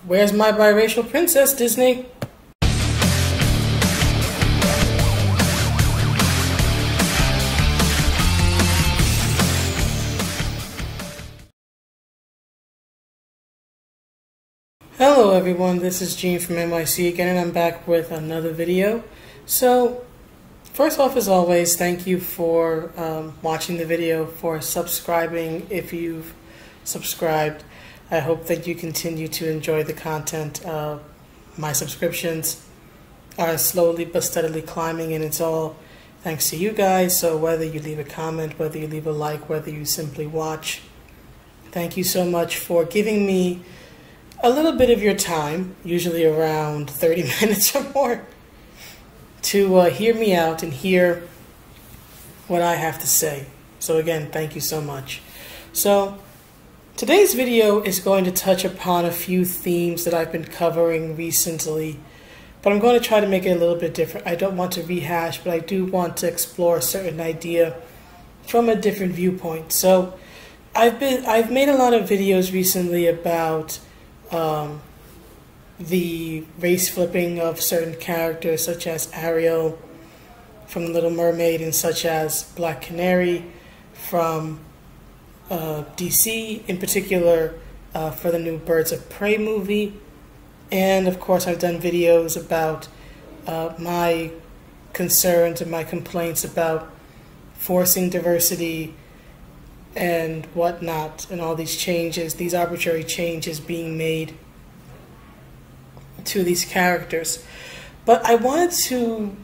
Where's my biracial princess, Disney? Hello everyone, this is Gene from NYC again, and I'm back with another video. So, first off, as always, thank you for watching the video, for subscribing if you've subscribed. I hope that you continue to enjoy the content. My subscriptions are slowly but steadily climbing, and it's all thanks to you guys. So whether you leave a comment, whether you leave a like, whether you simply watch, thank you so much for giving me a little bit of your time, usually around 30 minutes or more, to hear me out and hear what I have to say. So again, thank you so much. So today's video is going to touch upon a few themes that I've been covering recently, but I'm going to try to make it a little bit different. I don't want to rehash, but I do want to explore a certain idea from a different viewpoint. So I've made a lot of videos recently about the race flipping of certain characters, such as Ariel from The Little Mermaid, and such as Black Canary from DC, in particular for the new Birds of Prey movie. And of course, I've done videos about my concerns and my complaints about forcing diversity and whatnot, and all these changes, these arbitrary changes being made to these characters. But I wanted to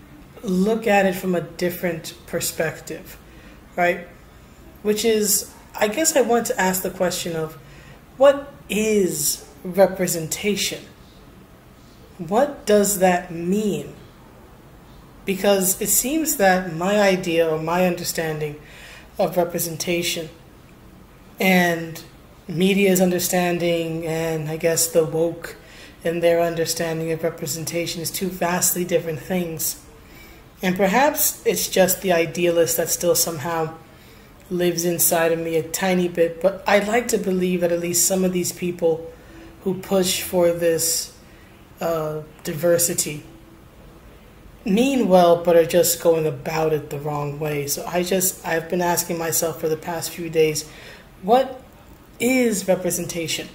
look at it from a different perspective, right? Which is, I guess I want to ask the question of, what is representation? What does that mean? Because it seems that my idea or my understanding of representation and media's understanding, and I guess the woke and their understanding of representation, is two vastly different things. And perhaps it's just the idealist that still somehow lives inside of me a tiny bit, but I'd like to believe that at least some of these people who push for this diversity mean well, but are just going about it the wrong way. So I've been asking myself for the past few days, what is representation?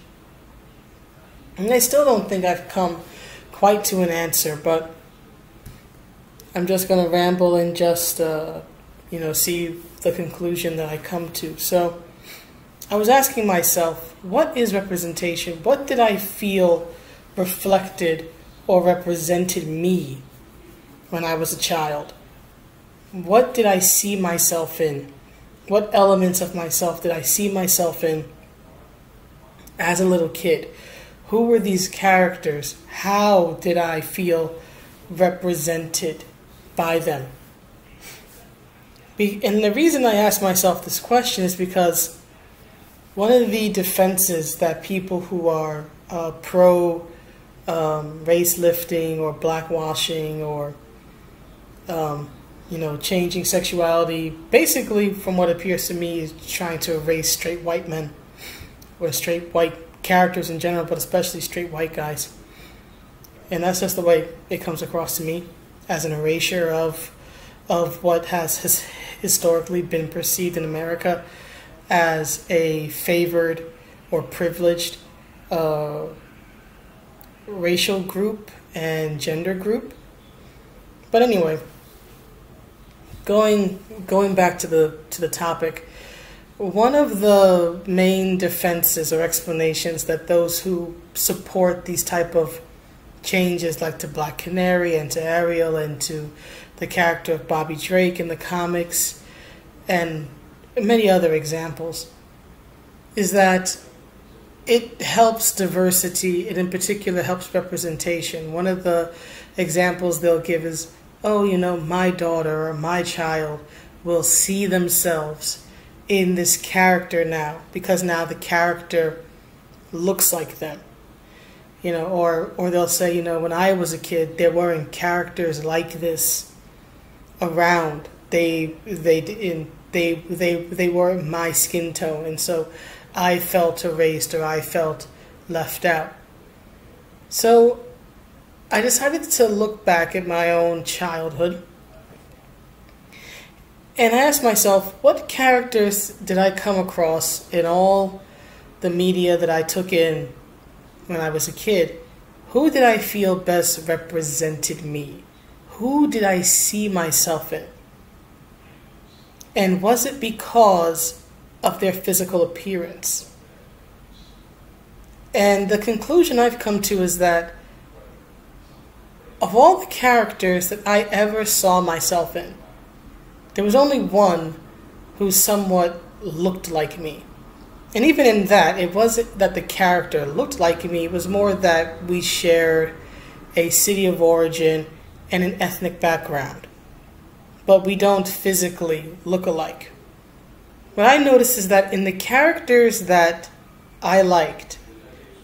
And I still don't think I've come quite to an answer, but I'm just going to ramble and just see the conclusion that I come to. So I was asking myself, what is representation? What did I feel reflected or represented me when I was a child? What did I see myself in? What elements of myself did I see myself in as a little kid? Who were these characters? How did I feel represented by them? And the reason I ask myself this question is because one of the defenses that people who are pro race lifting or blackwashing or changing sexuality, basically from what appears to me is trying to erase straight white men or straight white characters in general, but especially straight white guys. And that's just the way it comes across to me, as an erasure of what has historically been perceived in America as a favored or privileged racial group and gender group. But anyway, going back to the topic, one of the main defenses or explanations that those who support these type of changes, like to Black Canary and to Ariel and to the character of Bobby Drake in the comics and many other examples, is that it helps diversity. It in particular helps representation. One of the examples they'll give is, oh, my daughter or my child will see themselves in this character now, because now the character looks like them. Or they'll say, when I was a kid, there weren't characters like this around. They weren't my skin tone, and so I felt erased or I felt left out. So I decided to look back at my own childhood, and I asked myself, what characters did I come across in all the media that I took in when I was a kid? Who did I feel best represented me? Who did I see myself in? And was it because of their physical appearance? And the conclusion I've come to is that of all the characters that I ever saw myself in, there was only one who somewhat looked like me. And even in that, it wasn't that the character looked like me, it was more that we shared a city of origin and an ethnic background. But we don't physically look alike. What I noticed is that in the characters that I liked,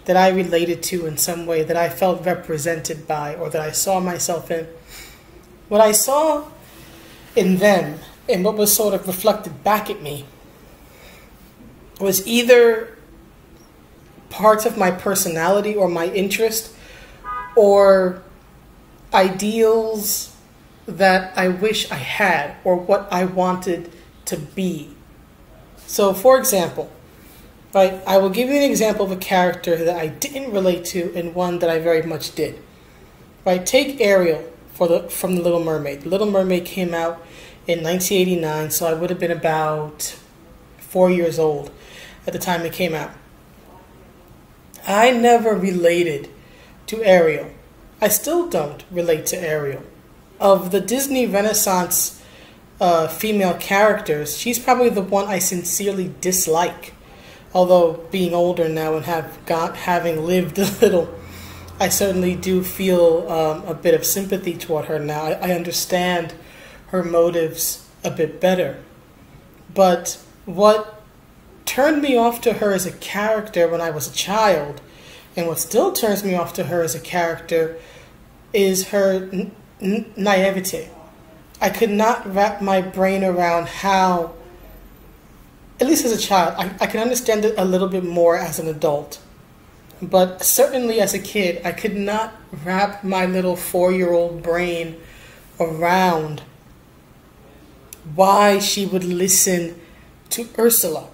that I related to in some way, that I felt represented by, or that I saw myself in, what I saw in them, and what was sort of reflected back at me, was either parts of my personality or my interest, or ideals that I wish I had, or what I wanted to be. So, for example, right, I will give you an example of a character that I didn't relate to and one that I very much did. Right, take Ariel from The Little Mermaid. The Little Mermaid came out in 1989, so I would have been about 4 years old at the time it came out. I never related to Ariel. I still don't relate to Ariel. Of the Disney Renaissance female characters, she's probably the one I sincerely dislike. Although being older now and having lived a little, I certainly do feel a bit of sympathy toward her now. I understand her motives a bit better. But what turned me off to her as a character when I was a child, and what still turns me off to her as a character, is her naivete. I could not wrap my brain around how, at least as a child, I can understand it a little bit more as an adult. But certainly as a kid, I could not wrap my little 4-year-old brain around why she would listen to Ursula.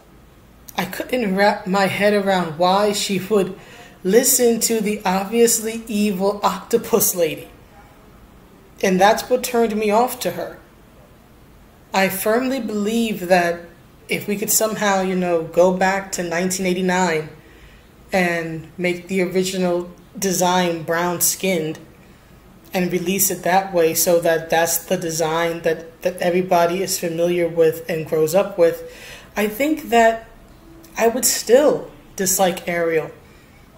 I couldn't wrap my head around why she would listen to the obviously evil octopus lady. And that's what turned me off to her. I firmly believe that if we could somehow, go back to 1989 and make the original design brown-skinned and release it that way, so that that's the design that everybody is familiar with and grows up with, I think that I would still dislike Ariel,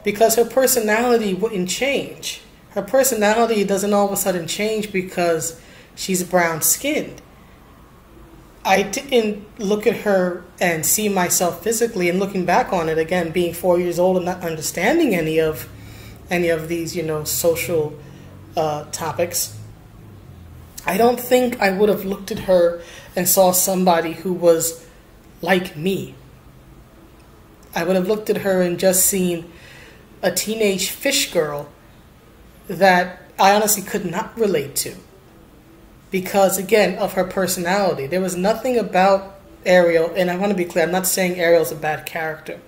because her personality wouldn't change. Her personality doesn't all of a sudden change because she's brown-skinned. I didn't look at her and see myself physically, and looking back on it, again, being 4 years old and not understanding any of these, social topics, I don't think I would have looked at her and saw somebody who was like me. I would have looked at her and just seen a teenage fish girl that I honestly could not relate to. Because, again, of her personality. There was nothing about Ariel, and I want to be clear, I'm not saying Ariel's a bad character.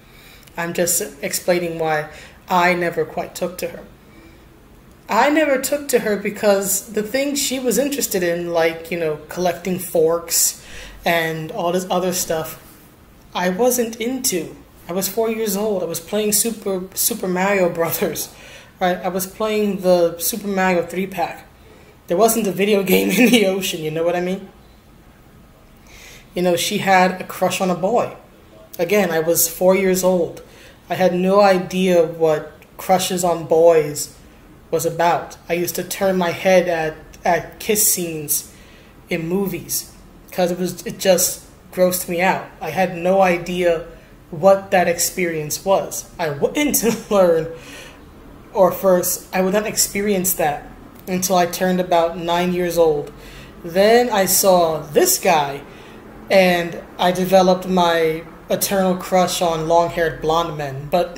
I'm just explaining why I never quite took to her. I never took to her because the things she was interested in, like, collecting forks and all this other stuff, I wasn't into. I was 4 years old. I was playing Super Mario Brothers. Right? I was playing the Super Mario 3-pack. There wasn't a video game in the ocean, you know what I mean? She had a crush on a boy. Again, I was 4 years old. I had no idea what crushes on boys was about. I used to turn my head at kiss scenes in movies because it just grossed me out. I had no idea what that experience was. I wouldn't learn, or first, I would not experience that until I turned about 9 years old. Then I saw this guy, and I developed my eternal crush on long-haired blonde men. But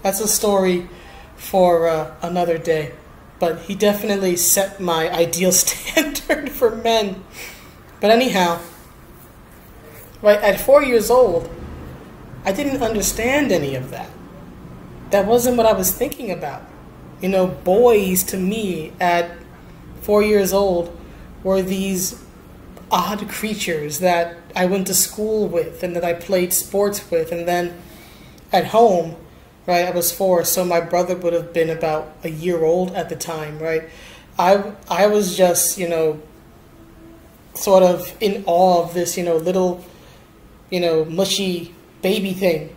that's a story for another day. But he definitely set my ideal standard for men. But anyhow, right, at 4 years old, I didn't understand any of that. That wasn't what I was thinking about. You know, boys to me at 4 years old were these odd creatures that I went to school with and that I played sports with. And then at home, right, I was 4, so my brother would have been about a year old at the time, right? I was just, you know, sort of in awe of this, you know, little, you know, mushy baby thing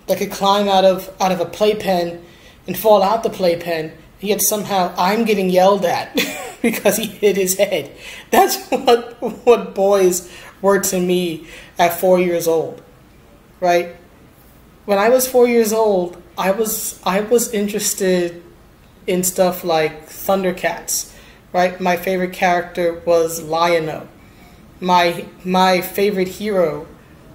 that could climb out of a playpen and fall out the playpen, yet somehow I'm getting yelled at because he hit his head. That's what boys were to me at 4 years old, right? When I was 4 years old, I was interested in stuff like Thundercats, right? My favorite character was Lion-O. My favorite hero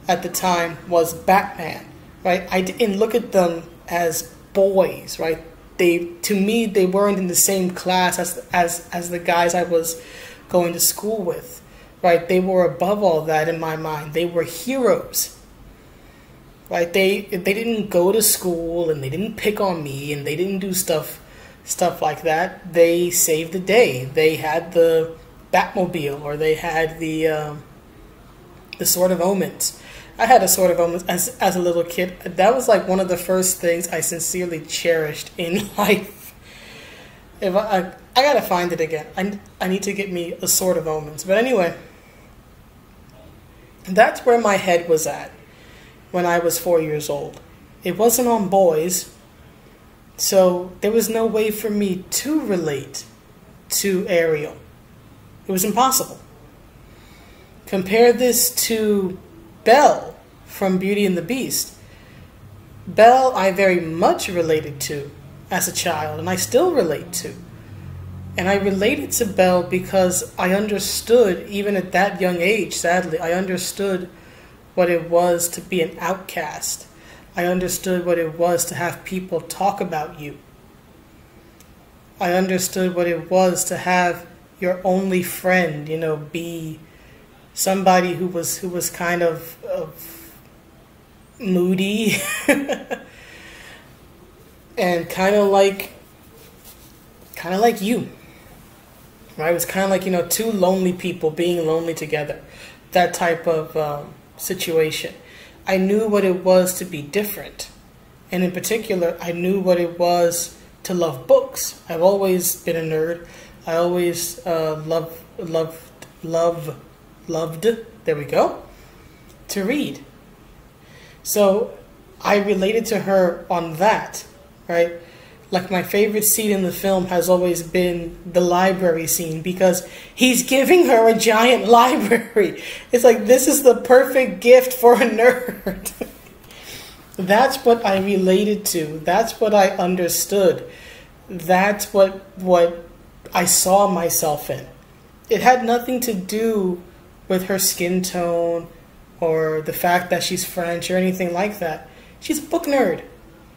at the time was Batman, right? I didn't look at them as boys, right? To me, they weren't in the same class as the guys I was going to school with, right? They were above all that in my mind. They were heroes, right? They didn't go to school and they didn't pick on me and they didn't do stuff like that. They saved the day. They had the Batmobile, or they had the Sword of Omens. I had a Sword of Omens as a little kid. That was like one of the first things I sincerely cherished in life. If I gotta find it again. I need to get me a Sword of Omens. But anyway, that's where my head was at when I was 4 years old. It wasn't on boys, so there was no way for me to relate to Ariel. It was impossible. Compare this to Belle from Beauty and the Beast. Belle I very much related to as a child, and I still relate to. And I related to Belle because I understood, even at that young age, sadly, I understood what it was to be an outcast. I understood what it was to have people talk about you. I understood what it was to have your only friend, you know, be somebody who was kind of moody and kind of like you, right? It was kind of like, you know, two lonely people being lonely together, that type of situation. I knew what it was to be different, and in particular, I knew what it was to love books. I've always been a nerd. I always loved, there we go, to read. So I related to her on that, right? Like my favorite scene in the film has always been the library scene, because he's giving her a giant library. It's like, this is the perfect gift for a nerd. That's what I related to. That's what I understood. That's what I saw myself in. It had nothing to do with her skin tone or the fact that she's French or anything like that. She's a book nerd.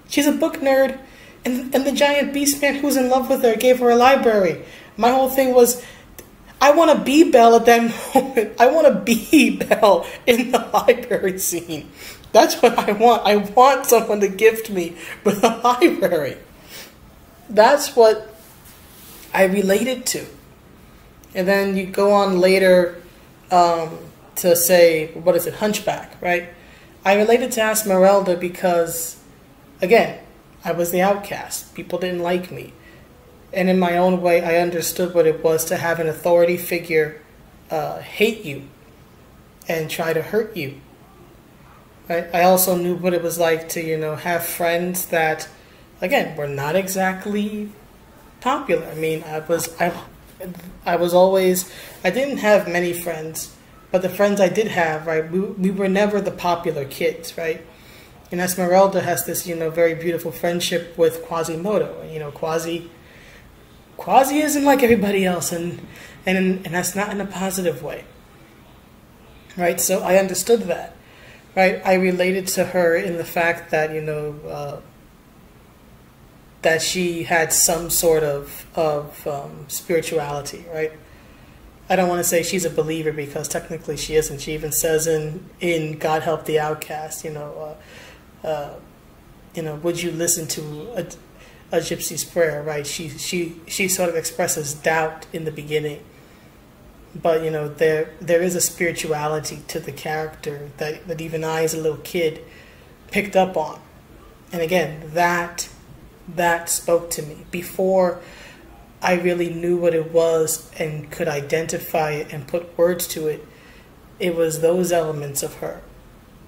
She's a book nerd, and the giant beast man who's in love with her gave her a library. My whole thing was, I want to be Belle at that moment. I want to be Belle in the library scene. That's what I want. I want someone to gift me with a library. That's what I related to. And then you go on later to say, what is it, Hunchback, right? I related to Esmeralda because, again, I was the outcast. People didn't like me. And in my own way, I understood what it was to have an authority figure hate you and try to hurt you. Right? I also knew what it was like to, you know, have friends that, again, were not exactly popular. I mean, I was always, I didn't have many friends, but the friends I did have, right, we were never the popular kids, right? And Esmeralda has this, you know, very beautiful friendship with Quasimodo. You know, Quasi isn't like everybody else, and that's not in a positive way, right? So I understood that, right? I related to her in the fact that, you know, that she had some sort of spirituality, right? I don't want to say she's a believer because technically she isn't. She even says in God Help the Outcast, would you listen to a gypsy's prayer, right? She sort of expresses doubt in the beginning, but there is a spirituality to the character that even I as a little kid picked up on, and again that spoke to me before I really knew what it was and could identify it and put words to it. It was those elements of her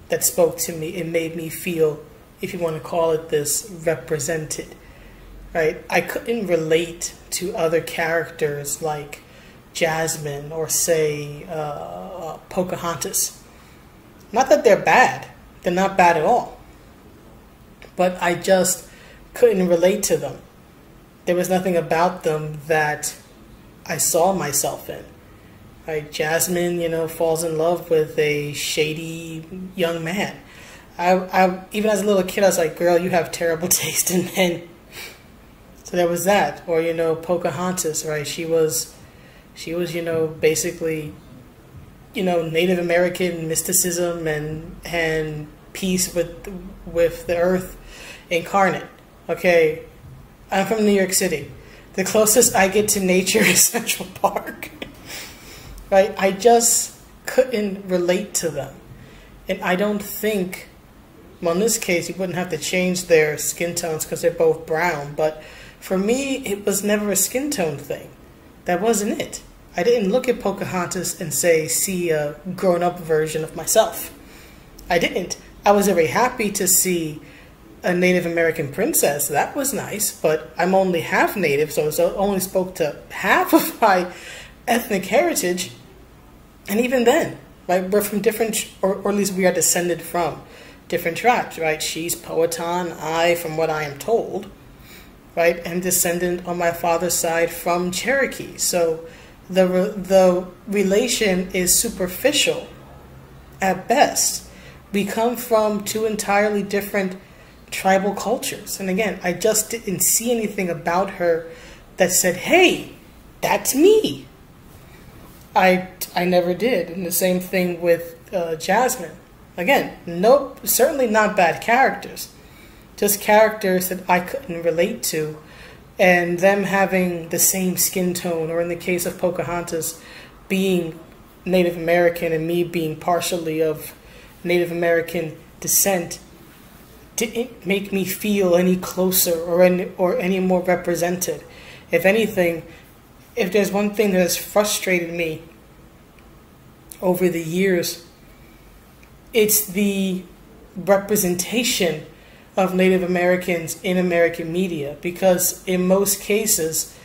that spoke to me. It made me feel, if you want to call it this, represented, right? I couldn't relate to other characters like Jasmine or say Pocahontas. Not that they're bad. They're not bad at all. But I just couldn't relate to them. There was nothing about them that I saw myself in. Right? Jasmine, falls in love with a shady young man. I even as a little kid, I was like, girl, you have terrible taste in men. So there was that. Or, Pocahontas, right? She was, basically, Native American mysticism and peace with the earth incarnate. Okay, I'm from New York City. The closest I get to nature is Central Park. Right? I just couldn't relate to them. And I don't think, well, in this case, you wouldn't have to change their skin tones because they're both brown. But for me, it was never a skin tone thing. That wasn't it. I didn't look at Pocahontas and see a grown-up version of myself. I didn't. I was very happy to see a Native American princess. That was nice, but I'm only half Native, so it only spoke to half of my ethnic heritage. And even then, right, we're from different, or at least we are descended from different tribes, right? She's Powhatan, I, from what I am told, right, am descendant on my father's side from Cherokee. So the relation is superficial at best. We come from two entirely different tribal cultures. And again, I just didn't see anything about her that said, hey, that's me. I never did. And the same thing with Jasmine. Again, nope, certainly not bad characters. Just characters that I couldn't relate to. And them having the same skin tone, or in the case of Pocahontas, being Native American and me being partially of Native American descent, didn't make me feel any closer or any more represented. If anything, if there's one thing that has frustrated me over the years, it's the representation of Native Americans in American media. Because in most cases,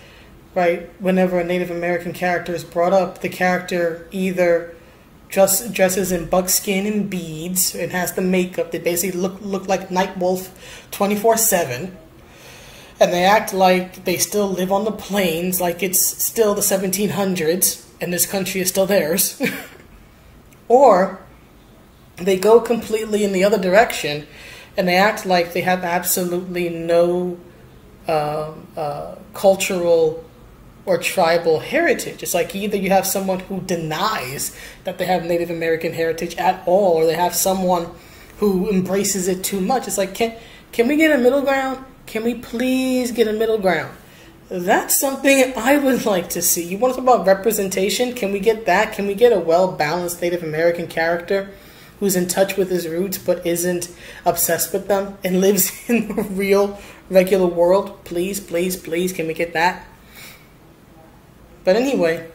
right, whenever a Native American character is brought up, the character either dresses in buckskin and beads and has the makeup. They basically look like Nightwolf 24/7, and they act like they still live on the plains, like it's still the 1700s and this country is still theirs. Or they go completely in the other direction and they act like they have absolutely no cultural or tribal heritage. It's like either you have someone who denies that they have Native American heritage at all, or they have someone who embraces it too much. It's like, can we get a middle ground? Can we please get a middle ground? That's something I would like to see. You want to talk about representation? Can we get that? Can we get a well-balanced Native American character who's in touch with his roots but isn't obsessed with them and lives in the real, regular world? Please, please, please, can we get that? But anyway,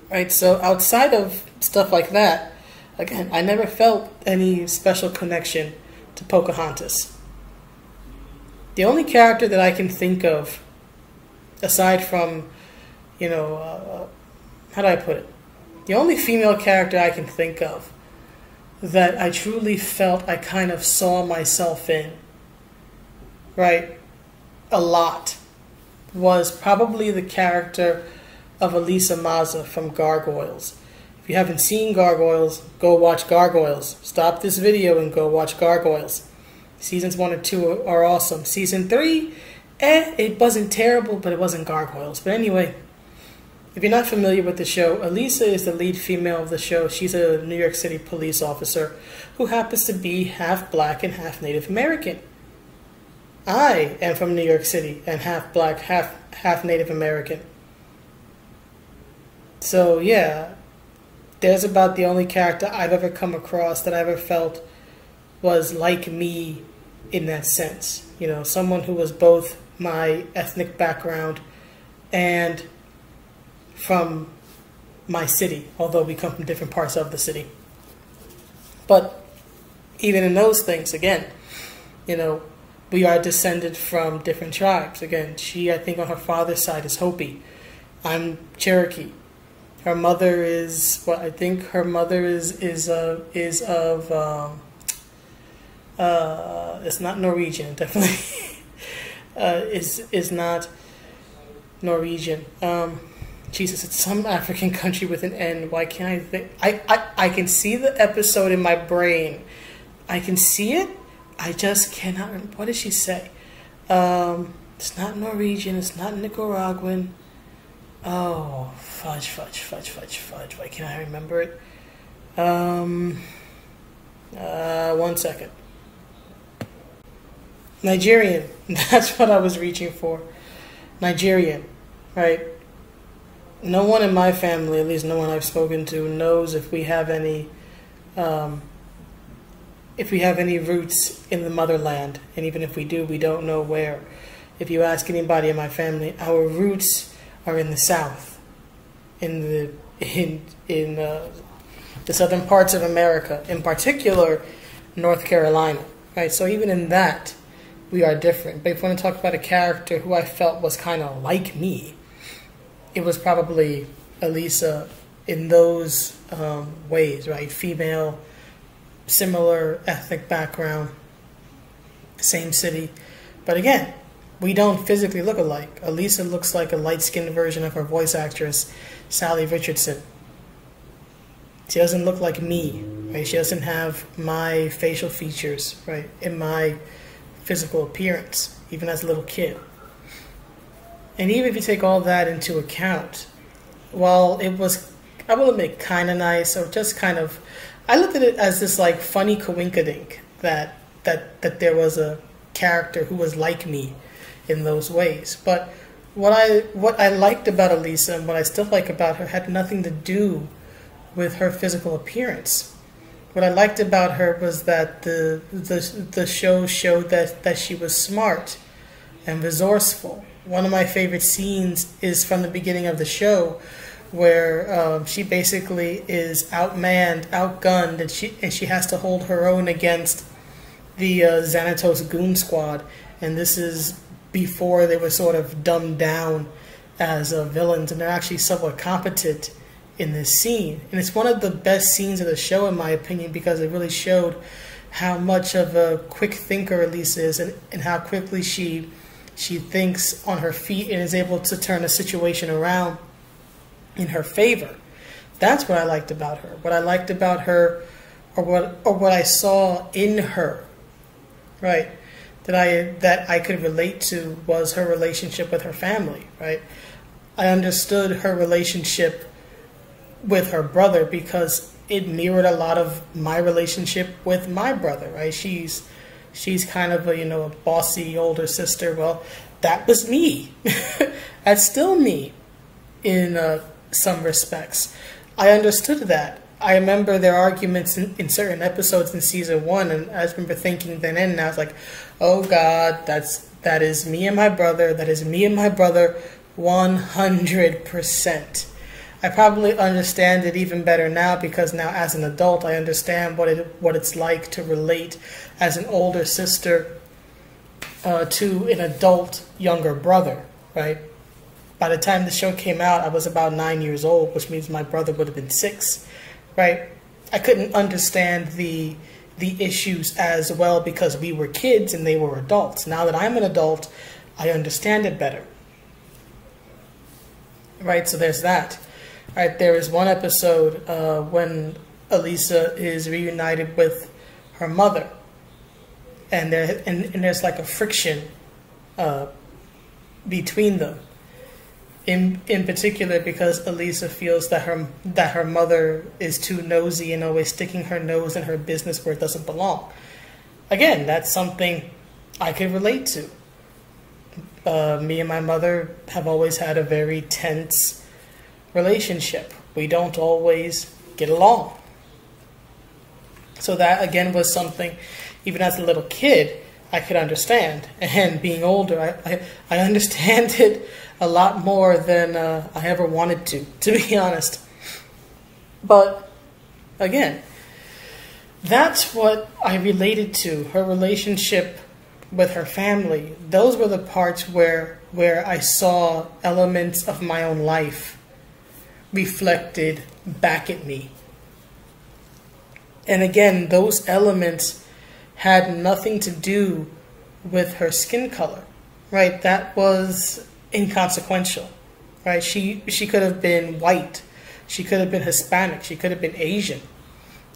right, so outside of stuff like that, again, I never felt any special connection to Pocahontas. The only character that I can think of, aside from, how do I put it? The only female character I can think of that I truly felt I kind of saw myself in, right, a lot, was probably the character of Elisa Maza from Gargoyles. If you haven't seen Gargoyles, go watch Gargoyles. Stop this video and go watch Gargoyles. Seasons 1 and 2 are awesome. Season 3, it wasn't terrible, but it wasn't Gargoyles. But anyway, if you're not familiar with the show, Elisa is the lead female of the show. She's a New York City police officer who happens to be half black and half Native American. I am from New York City and half black, half Native American. So yeah, there's about the only character I've ever come across that I ever felt was like me in that sense. You know, someone who was both my ethnic background and from my city, although we come from different parts of the city. But even in those things, again, you know, we are descended from different tribes. Again, she, I think on her father's side, is Hopi. I'm Cherokee. Her mother is, well, I think her mother is it's not Norwegian, definitely. Is not Norwegian. Jesus, it's some African country with an N. Why can't I think? I can see the episode in my brain. I can see it. I just cannot remember. What did she say? It's not Norwegian. It's not Nicaraguan. Oh, fudge. Why can't I remember it? 1 second. Nigerian. That's what I was reaching for. Nigerian, right? No one in my family, at least no one I've spoken to, knows if we have any roots in the motherland, and even if we do, we don't know where. If you ask anybody in my family, our roots are in the South, in the southern parts of America, in particular North Carolina, right? So even in that, we are different. But if you want to talk about a character who I felt was kind of like me, it was probably Elisa in those ways, right? Female, similar ethnic background, same city. But again, we don't physically look alike. Elisa looks like a light-skinned version of her voice actress, Sally Richardson. She doesn't look like me, right? She doesn't have my facial features, right, in my physical appearance, even as a little kid. And even if you take all that into account, while it was, I will admit, kind of nice, or just kind of, I looked at it as this like funny coinkydink that there was a character who was like me in those ways. But what I liked about Elisa and what I still like about her had nothing to do with her physical appearance. What I liked about her was that the show showed that she was smart and resourceful. One of my favorite scenes is from the beginning of the show, where she basically is outmanned, outgunned, and she has to hold her own against the Xanatos Goon Squad. And this is before they were sort of dumbed down as villains, and they're actually somewhat competent in this scene. And it's one of the best scenes of the show, in my opinion, because it really showed how much of a quick thinker Elisa is, and how quickly she thinks on her feet and is able to turn a situation around in her favor. That's what I liked about her. What I liked about her, or what I saw in her, right, that I could relate to, was her relationship with her family, right? I understood her relationship with her brother because it mirrored a lot of my relationship with my brother, right? She's kind of a, a bossy older sister. Well, that was me. That's still me in some respects. I understood that. I remember their arguments in certain episodes in season 1, and I just remember thinking then and I was like, oh God, that is me and my brother. That is me and my brother 100%. I probably understand it even better now, because now as an adult I understand what it's like to relate as an older sister to an adult younger brother, right? By the time the show came out, I was about 9 years old, which means my brother would have been 6, right? I couldn't understand the issues as well because we were kids and they were adults. Now that I'm an adult, I understand it better, right? So there's that. Right, there is one episode when Elisa is reunited with her mother, and there's like a friction between them. In particular, because Elisa feels that her mother is too nosy and always sticking her nose in her business where it doesn't belong. Again, that's something I could relate to. Me and my mother have always had a very tense relationship. We don't always get along. So that, again, was something, even as a little kid, I could understand. And being older, I understand it a lot more than I ever wanted to be honest. But, again, that's what I related to, her relationship with her family. Those were the parts where I saw elements of my own life reflected back at me. And again, those elements had nothing to do with her skin color, right? That was inconsequential, right? She could have been white. She could have been Hispanic. She could have been Asian.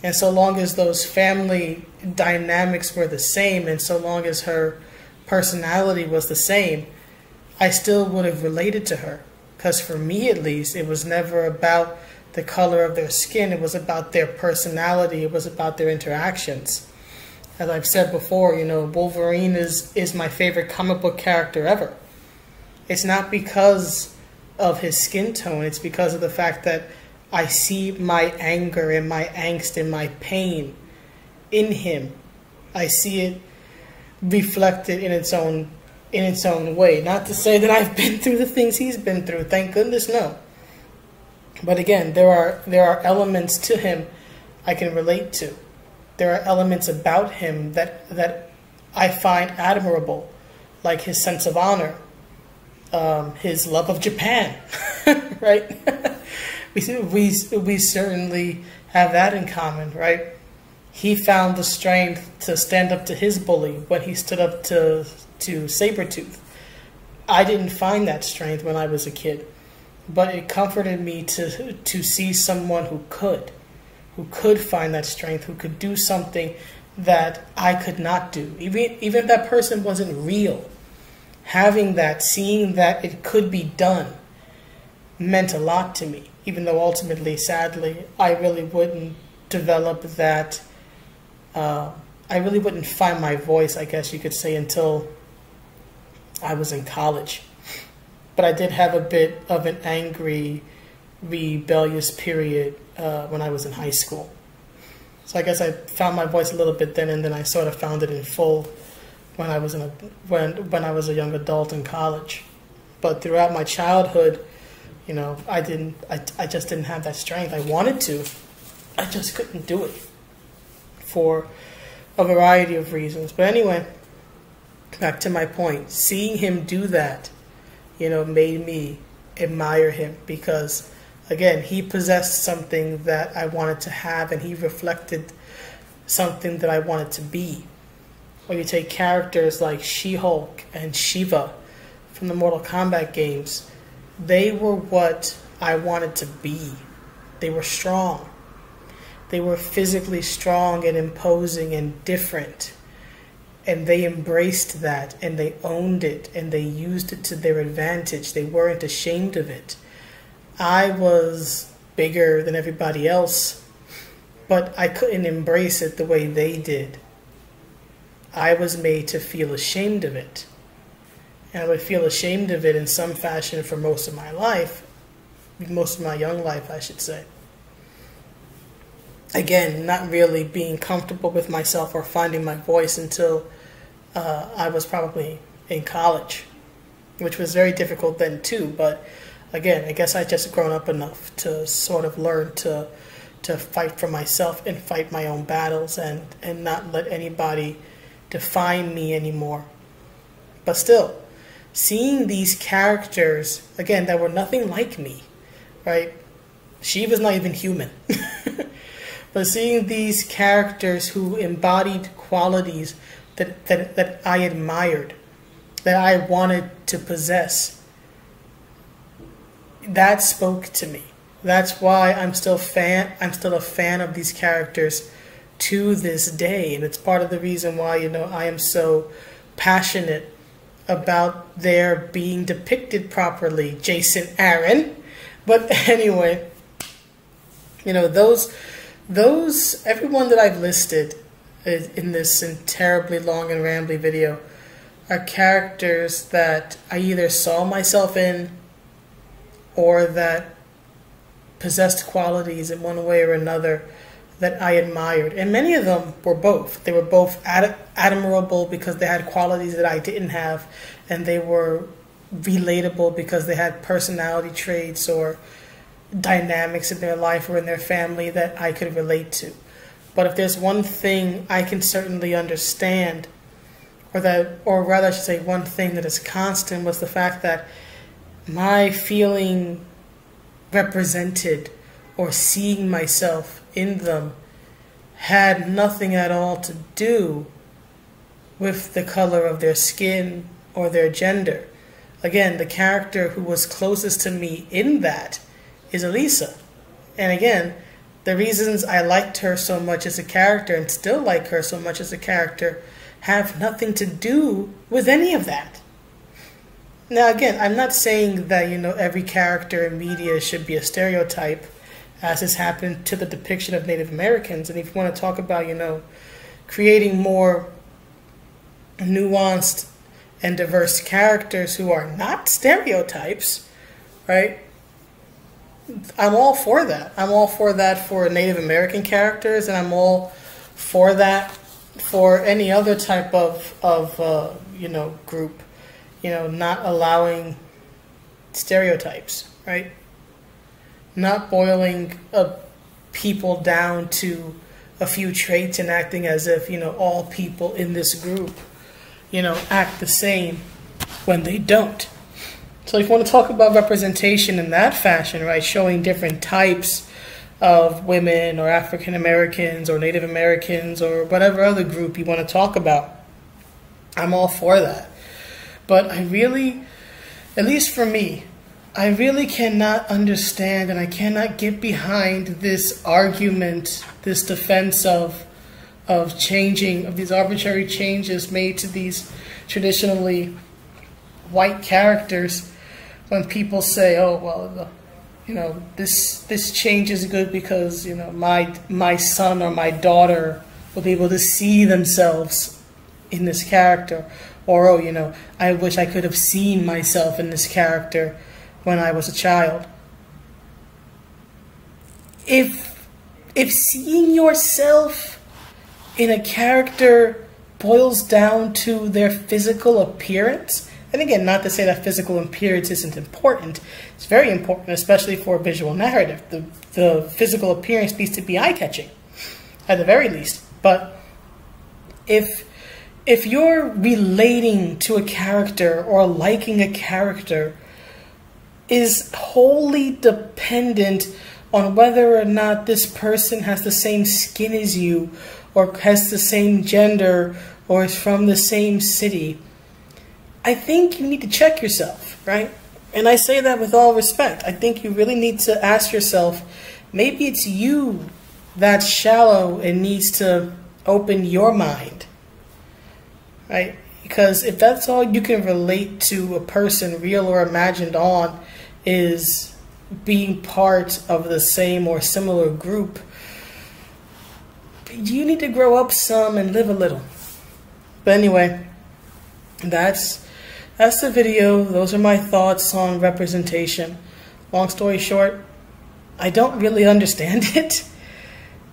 And so long as those family dynamics were the same, and so long as her personality was the same, I still would have related to her. Because for me, at least, it was never about the color of their skin. It was about their personality. It was about their interactions. As I've said before, you know, Wolverine is my favorite comic book character ever. It's not because of his skin tone. It's because of the fact that I see my anger and my angst and my pain in him. I see it reflected in its own way. Not to say that I've been through the things he's been through. Thank goodness, no. But again, there are elements to him I can relate to. There are elements about him that I find admirable, like his sense of honor, his love of Japan, right? We certainly have that in common, right? He found the strength to stand up to his bully when he stood up to Sabretooth. I didn't find that strength when I was a kid, but it comforted me to see someone who could find that strength, who could do something that I could not do. Even if that person wasn't real, having that, seeing that it could be done, meant a lot to me. Even though ultimately, sadly, I really wouldn't develop that, I really wouldn't find my voice, I guess you could say, until I was in college. But I did have a bit of an angry, rebellious period when I was in high school. So I guess I found my voice a little bit then, and then I sort of found it in full when I was when I was a young adult in college. But throughout my childhood, you know, I just didn't have that strength. I wanted to, I just couldn't do it for a variety of reasons. But anyway, back to my point. Seeing him do that, you know, made me admire him because, again, he possessed something that I wanted to have, and he reflected something that I wanted to be. When you take characters like She-Hulk and Shiva from the Mortal Kombat games, they were what I wanted to be. They were strong. They were physically strong and imposing and different. And they embraced that, and they owned it, and they used it to their advantage. They weren't ashamed of it. I was bigger than everybody else, but I couldn't embrace it the way they did. I was made to feel ashamed of it. And I would feel ashamed of it in some fashion for most of my life, most of my young life, I should say. Again, not really being comfortable with myself or finding my voice until I was probably in college, which was very difficult then too. But again, I guess I just grown up enough to sort of learn to fight for myself and fight my own battles and not let anybody define me anymore. But still, seeing these characters, again, that were nothing like me, right? She was not even human. But seeing these characters who embodied qualities that I admired, that I wanted to possess, that spoke to me. That's why I'm still a fan of these characters to this day. And it's part of the reason why, you know, I am so passionate about their being depicted properly, Jason Aaron. But anyway, you know, those everyone that I've listed in this terribly long and rambly video are characters that I either saw myself in or that possessed qualities in one way or another that I admired. And many of them were both. They were both admirable because they had qualities that I didn't have, and they were relatable because they had personality traits or dynamics in their life or in their family that I could relate to. But if there's one thing I can certainly understand, or rather I should say one thing that is constant, was the fact that my feeling represented or seeing myself in them had nothing at all to do with the color of their skin or their gender. Again, the character who was closest to me in that is Elisa. And again, the reasons I liked her so much as a character and still like her so much as a character have nothing to do with any of that. Now again, I'm not saying that, you know, every character in media should be a stereotype, as has happened to the depiction of Native Americans. And if you want to talk about, you know, creating more nuanced and diverse characters who are not stereotypes, right? I'm all for that. I'm all for that for Native American characters, and I'm all for that for any other type of you know, group. You know, not allowing stereotypes, right? Not boiling people down to a few traits and acting as if, you know, all people in this group, you know, act the same when they don't. So if you want to talk about representation in that fashion, right, showing different types of women or African Americans or Native Americans or whatever other group you want to talk about, I'm all for that. But I really, at least for me, I really cannot understand and I cannot get behind this argument, this defense of these arbitrary changes made to these traditionally white characters, when people say, oh, well, you know, this change is good because, you know, my son or my daughter will be able to see themselves in this character. Or, oh, you know, I wish I could have seen myself in this character when I was a child. If seeing yourself in a character boils down to their physical appearance, and again, not to say that physical appearance isn't important, it's very important, especially for a visual narrative. The physical appearance needs to be eye-catching, at the very least. But if you're relating to a character or liking a character is wholly dependent on whether or not this person has the same skin as you or has the same gender or is from the same city, I think you need to check yourself, right? And I say that with all respect. I think you really need to ask yourself, maybe it's you that's shallow and needs to open your mind. Right? Because if that's all you can relate to a person, real or imagined, on is being part of the same or similar group, you need to grow up some and live a little. But anyway, that's the video. Those are my thoughts on representation. Long story short, I don't really understand it.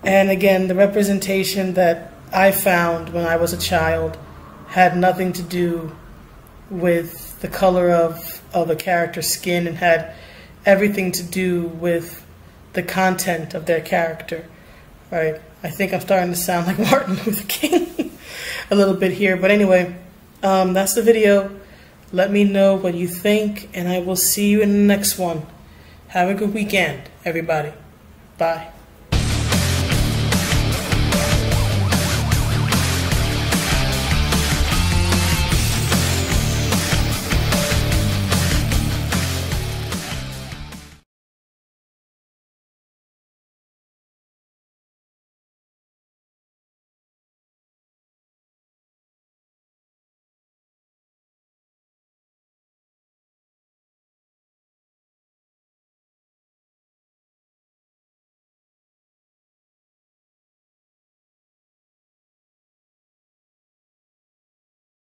And again, the representation that I found when I was a child had nothing to do with the color of a character's skin and had everything to do with the content of their character, right? I think I'm starting to sound like Martin Luther King a little bit here. But anyway, that's the video. Let me know what you think, and I will see you in the next one. Have a good weekend, everybody. Bye.